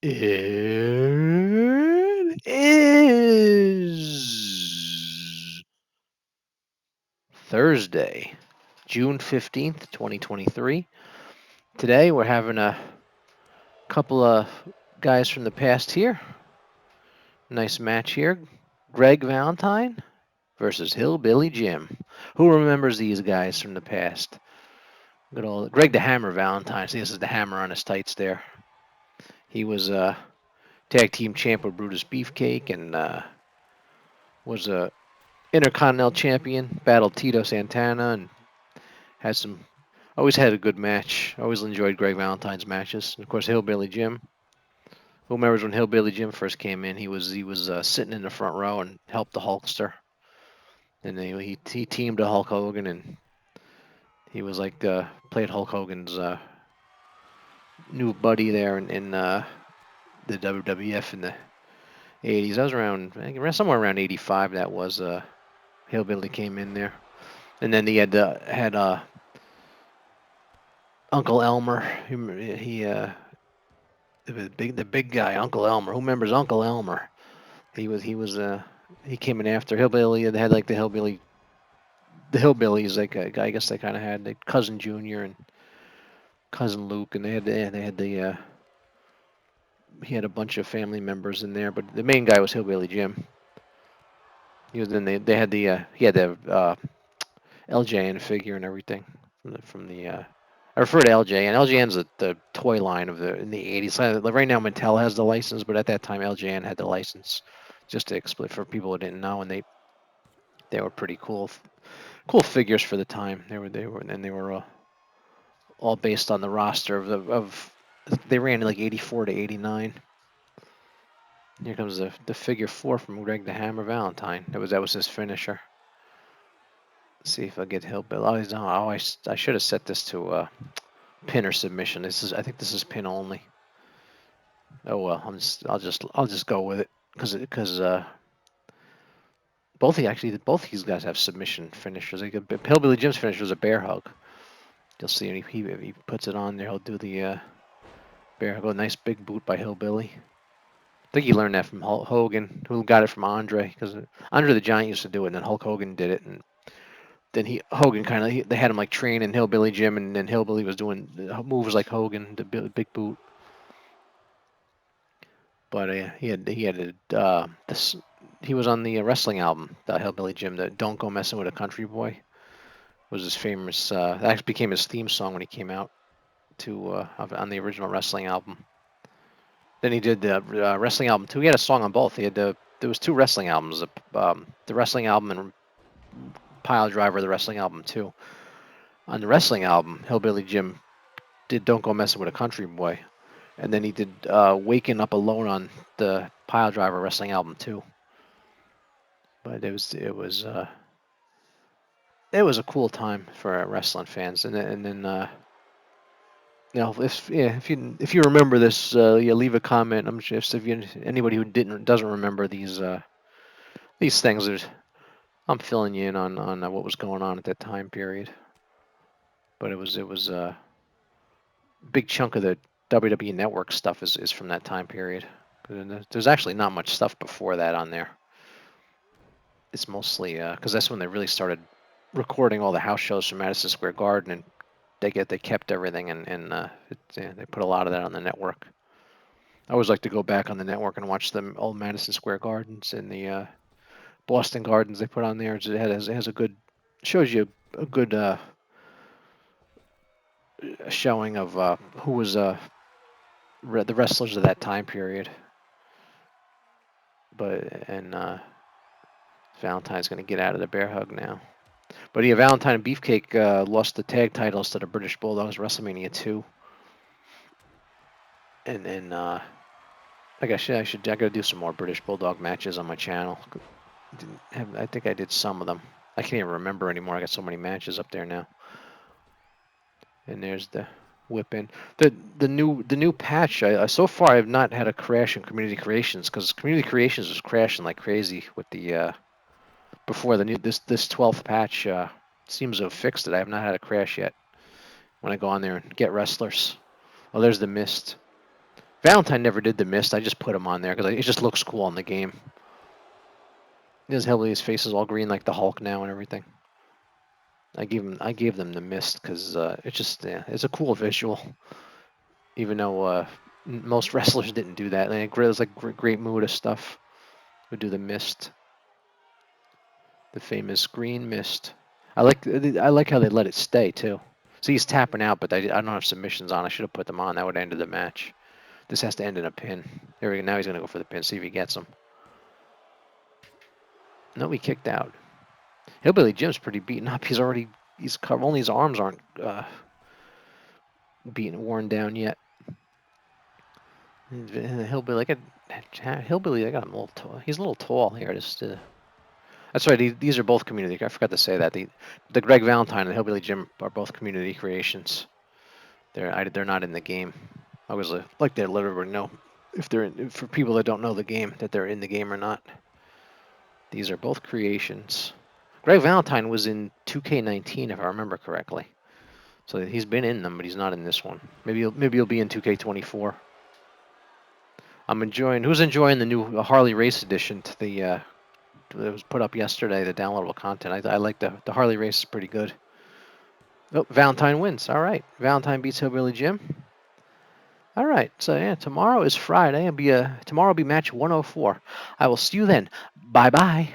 It is Thursday, June 15th, 2023. Today we're having a couple of guys from the past here. Nice match here. Greg Valentine versus Hillbilly Jim. Who remembers these guys from the past? Good old Greg the Hammer Valentine. See, this is the hammer on his tights there. He was tag team champ with Brutus Beefcake and was a Intercontinental Champion, battled Tito Santana, and had some. Always had a good match. Always enjoyed Greg Valentine's matches. And of course, Hillbilly Jim. Who remembers when Hillbilly Jim first came in? He was sitting in the front row and helped the Hulkster, and he teamed to Hulk Hogan, and he was like played Hulk Hogan's new buddy there in the WWF in the 80s. That was around I think, somewhere around 85. That was Hillbilly came in there, and then he had Uncle Elmer. He the big guy, Uncle Elmer. Who remembers Uncle Elmer? He came in after Hillbilly. They had like the Hillbillies. Like I guess they kind of had the cousin Junior and cousin Luke, and they had the he had a bunch of family members in there, but the main guy was Hillbilly Jim. He was then they had the he had the LJN figure and everything from the I refer to LJN. LJN's the toy line of the in the 80s. Right now Mattel has the license, but at that time LJN had the license. Just to explain for people who didn't know, and they were pretty cool figures for the time. They were all based on the roster of they ran like 84 to 89. Here comes the figure 4 from Greg the Hammer Valentine. That was his finisher. Let's see if I get Hillbilly. I should have set this to pin or submission. I think this is pin only. Oh well, I'll just go with it because both these guys have submission finishers. Hillbilly Jim's finisher was a bear hug. You'll see if he puts it on there, he'll do the bear hug. A nice big boot by Hillbilly. I think he learned that from Hulk Hogan, who got it from Andre, because Andre the Giant used to do it, and then Hulk Hogan did it, and then Hogan they had him like training Hillbilly Jim, and then Hillbilly was doing moves like Hogan, the big boot. But he had this. He was on the wrestling album, the Hillbilly Jim, the "Don't Go Messing with a Country Boy" was his famous. That actually became his theme song when he came out on the original wrestling album. Then he did the wrestling album too. He had a song on both. There was two wrestling albums, the wrestling album and Pile Driver, the wrestling album too. On the wrestling album, Hillbilly Jim did "Don't Go Messing with a Country Boy," and then he did "Waking Up Alone" on the Pile Driver wrestling album too. But it was a cool time for wrestling fans, and then if you remember this, you leave a comment. I'm just if anybody who doesn't remember these things, I'm filling you in on what was going on at that time period. But it was a big chunk of the WWE Network stuff is from that time period. There's actually not much stuff before that on there. It's mostly because that's when they really started recording all the house shows from Madison Square Garden, and they kept everything, and they put a lot of that on the network. I always like to go back on the network and watch them old Madison Square Gardens and the Boston Gardens they put on there. It has a good shows you a good showing of who was the wrestlers of that time period. And Valentine's going to get out of the bear hug now. But yeah, Valentine and Beefcake lost the tag titles to the British Bulldogs WrestleMania 2. And then I guess I got to do some more British Bulldog matches on my channel. I think I did some of them. I can't even remember anymore. I got so many matches up there now. And there's the whip in. The new patch. So far I have not had a crash in Community Creations because Community Creations was crashing like crazy with the before the new this 12th patch seems to have fixed it. I have not had a crash yet when I go on there and get wrestlers. Oh, there's the mist. Valentine never did the mist. I just put him on there because it just looks cool on the game. His Hillbilly's face is all green like the Hulk now and everything. I gave them the mist because it's just it's a cool visual. Even though most wrestlers didn't do that. Like, it was like great Muda stuff. Would do the mist, the famous green mist. I like how they let it stay too. See, he's tapping out, but I don't have submissions on. I should have put them on. That would have ended the match. This has to end in a pin. There we go. Now he's gonna go for the pin. See if he gets him. No, he kicked out. Hillbilly Jim's pretty beaten up. He's covered. Only his arms aren't worn down yet. Hillbilly, Hillbilly, I got him a little tall. He's a little tall here. That's right. These are both community. I forgot to say that the Greg Valentine and the Hillbilly Jim are both community creations. They're not in the game. I was like to let everybody know if for people that don't know the game that they're in the game or not. These are both creations. Greg Valentine was in 2K19 if I remember correctly. So he's been in them, but he's not in this one. Maybe he'll be in 2K24. Who's enjoying the new Harley Race Edition to the that was put up yesterday, the downloadable content. I like the Harley Race is pretty good. Oh, Valentine wins. All right. Valentine beats Hillbilly Jim. All right. So yeah, tomorrow is Friday. Tomorrow will be match 104. I will see you then. Bye bye.